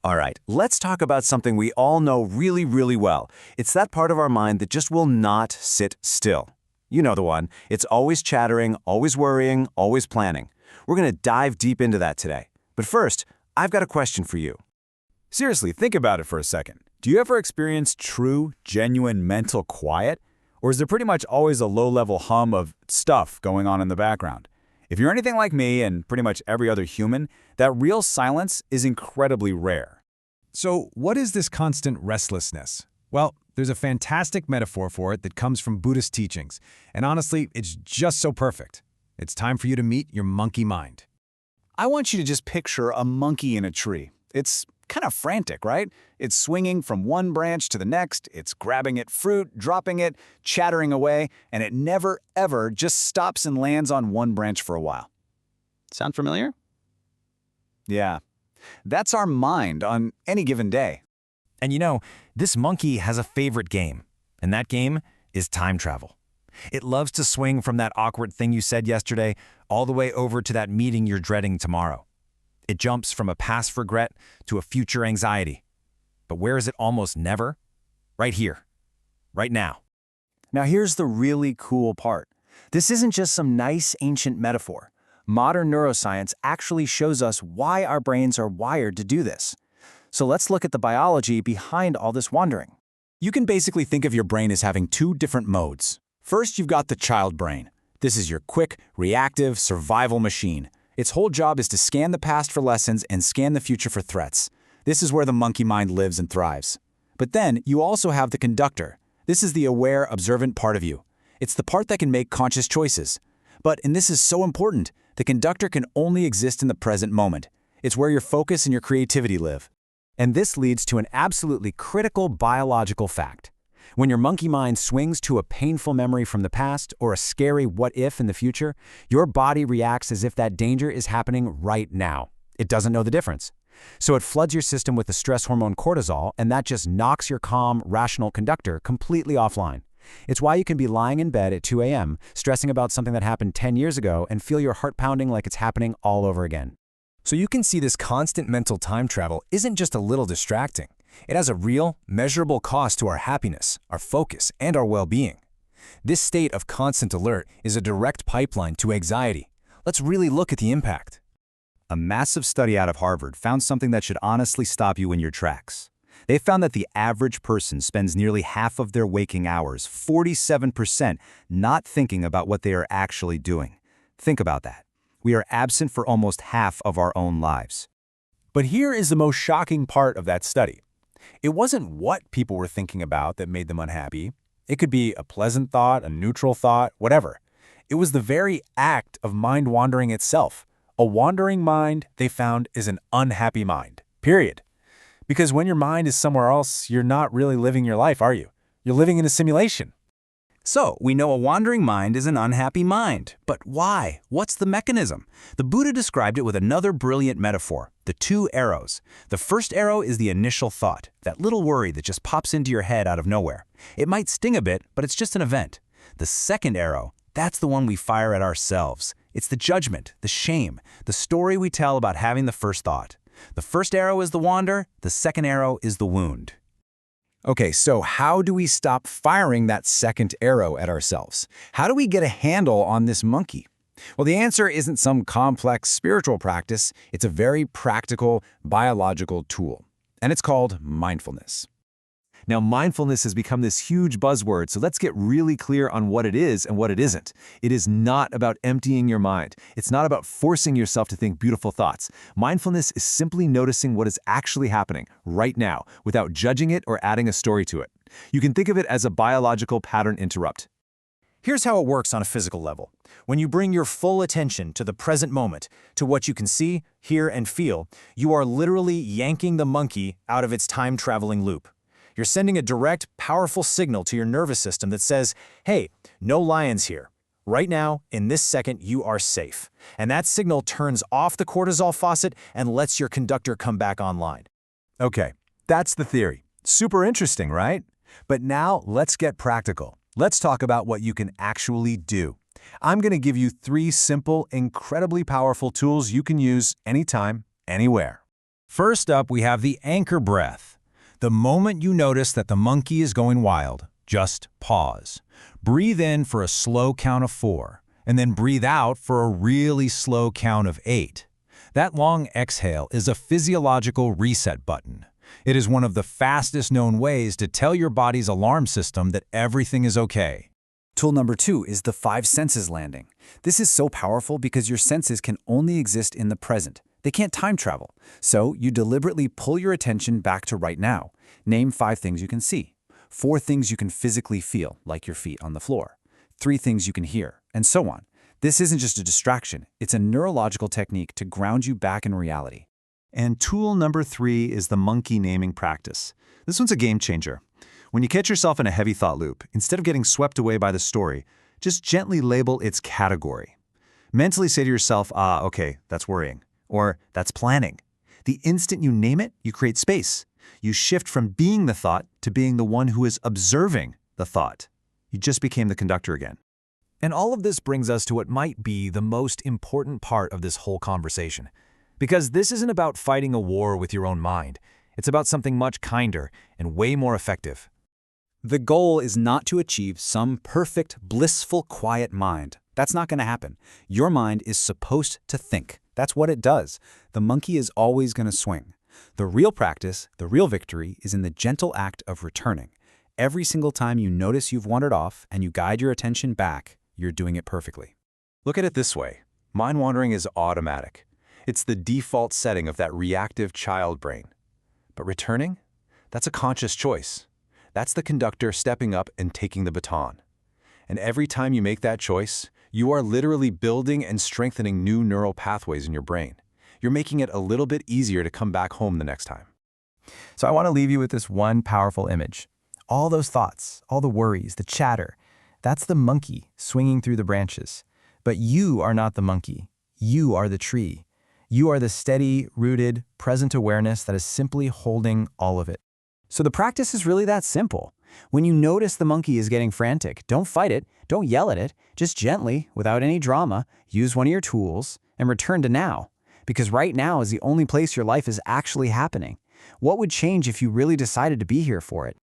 All right, let's talk about something we all know really, really well. It's that part of our mind that just will not sit still. You know the one. It's always chattering, always worrying, always planning. We're going to dive deep into that today. But first, I've got a question for you. Seriously, think about it for a second. Do you ever experience true, genuine mental quiet? Or is there pretty much always a low-level hum of stuff going on in the background? If you're anything like me and pretty much every other human, that real silence is incredibly rare. So, what is this constant restlessness? Well, there's a fantastic metaphor for it that comes from Buddhist teachings, and honestly, it's just so perfect. It's time for you to meet your monkey mind. I want you to just picture a monkey in a tree. It's kind of frantic, right? It's swinging from one branch to the next, it's grabbing at fruit, dropping it, chattering away, and it never, ever just stops and lands on one branch for a while. Sound familiar? Yeah. That's our mind on any given day. And you know, this monkey has a favorite game, and that game is time travel. It loves to swing from that awkward thing you said yesterday all the way over to that meeting you're dreading tomorrow. It jumps from a past regret to a future anxiety. But where is it almost never? Right here. Right now. Now here's the really cool part. This isn't just some nice ancient metaphor. Modern neuroscience actually shows us why our brains are wired to do this. So let's look at the biology behind all this wandering. You can basically think of your brain as having two different modes. First, you've got the child brain. This is your quick, reactive, survival machine. Its whole job is to scan the past for lessons and scan the future for threats. This is where the monkey mind lives and thrives. But then, you also have the conductor. This is the aware, observant part of you. It's the part that can make conscious choices. But, and this is so important, the conductor can only exist in the present moment. It's where your focus and your creativity live. And this leads to an absolutely critical biological fact. When your monkey mind swings to a painful memory from the past or a scary what-if in the future, your body reacts as if that danger is happening right now. It doesn't know the difference. So it floods your system with the stress hormone cortisol, and that just knocks your calm, rational conductor completely offline. It's why you can be lying in bed at 2 a.m., stressing about something that happened 10 years ago and feel your heart pounding like it's happening all over again. So you can see this constant mental time travel isn't just a little distracting. It has a real, measurable cost to our happiness, our focus, and our well-being. This state of constant alert is a direct pipeline to anxiety. Let's really look at the impact. A massive study out of Harvard found something that should honestly stop you in your tracks. They found that the average person spends nearly half of their waking hours, 47%, not thinking about what they are actually doing. Think about that. We are absent for almost half of our own lives. But here is the most shocking part of that study. It wasn't what people were thinking about that made them unhappy. It could be a pleasant thought, a neutral thought, whatever. It was the very act of mind wandering itself. A wandering mind, they found, is an unhappy mind, period. Because when your mind is somewhere else, you're not really living your life, are you? You're living in a simulation. So, we know a wandering mind is an unhappy mind. But why? What's the mechanism? The Buddha described it with another brilliant metaphor, the two arrows. The first arrow is the initial thought, that little worry that just pops into your head out of nowhere. It might sting a bit, but it's just an event. The second arrow, that's the one we fire at ourselves. It's the judgment, the shame, the story we tell about having the first thought. The first arrow is the wander, the second arrow is the wound. Okay, so how do we stop firing that second arrow at ourselves? How do we get a handle on this monkey? Well, the answer isn't some complex spiritual practice. It's a very practical biological tool, and it's called mindfulness. Now, mindfulness has become this huge buzzword, so let's get really clear on what it is and what it isn't. It is not about emptying your mind. It's not about forcing yourself to think beautiful thoughts. Mindfulness is simply noticing what is actually happening right now without judging it or adding a story to it. You can think of it as a biological pattern interrupt. Here's how it works on a physical level. When you bring your full attention to the present moment, to what you can see, hear, and feel, you are literally yanking the monkey out of its time-traveling loop. You're sending a direct, powerful signal to your nervous system that says, hey, no lions here. Right now, in this second, you are safe. And that signal turns off the cortisol faucet and lets your conductor come back online. Okay, that's the theory. Super interesting, right? But now let's get practical. Let's talk about what you can actually do. I'm going to give you 3 simple, incredibly powerful tools you can use anytime, anywhere. First up, we have the anchor breath. The moment you notice that the monkey is going wild, just pause. Breathe in for a slow count of 4, and then breathe out for a really slow count of 8. That long exhale is a physiological reset button. It is one of the fastest known ways to tell your body's alarm system that everything is okay. Tool number 2 is the 5 senses landing. This is so powerful because your senses can only exist in the present. They can't time travel. So you deliberately pull your attention back to right now. Name 5 things you can see, 4 things you can physically feel, like your feet on the floor, 3 things you can hear, and so on. This isn't just a distraction. It's a neurological technique to ground you back in reality. And tool number 3 is the monkey naming practice. This one's a game changer. When you catch yourself in a heavy thought loop, instead of getting swept away by the story, just gently label its category. Mentally say to yourself, okay, that's worrying, or that's planning. The instant you name it, you create space. You shift from being the thought to being the one who is observing the thought. You just became the conductor again. And all of this brings us to what might be the most important part of this whole conversation. Because this isn't about fighting a war with your own mind. It's about something much kinder and way more effective. The goal is not to achieve some perfect, blissful, quiet mind. That's not going to happen. Your mind is supposed to think. That's what it does. The monkey is always going to swing. The real practice, the real victory, is in the gentle act of returning. Every single time you notice you've wandered off and you guide your attention back, you're doing it perfectly. Look at it this way. Mind wandering is automatic. It's the default setting of that reactive child brain. But returning? That's a conscious choice. That's the conductor stepping up and taking the baton. And every time you make that choice, you are literally building and strengthening new neural pathways in your brain. You're making it a little bit easier to come back home the next time. So I want to leave you with this one powerful image. All those thoughts, all the worries, the chatter, that's the monkey swinging through the branches. But you are not the monkey. You are the tree. You are the steady, rooted, present awareness that is simply holding all of it. So the practice is really that simple. When you notice the monkey is getting frantic, don't fight it, don't yell at it, just gently, without any drama, use one of your tools and return to now. Because right now is the only place your life is actually happening. What would change if you really decided to be here for it?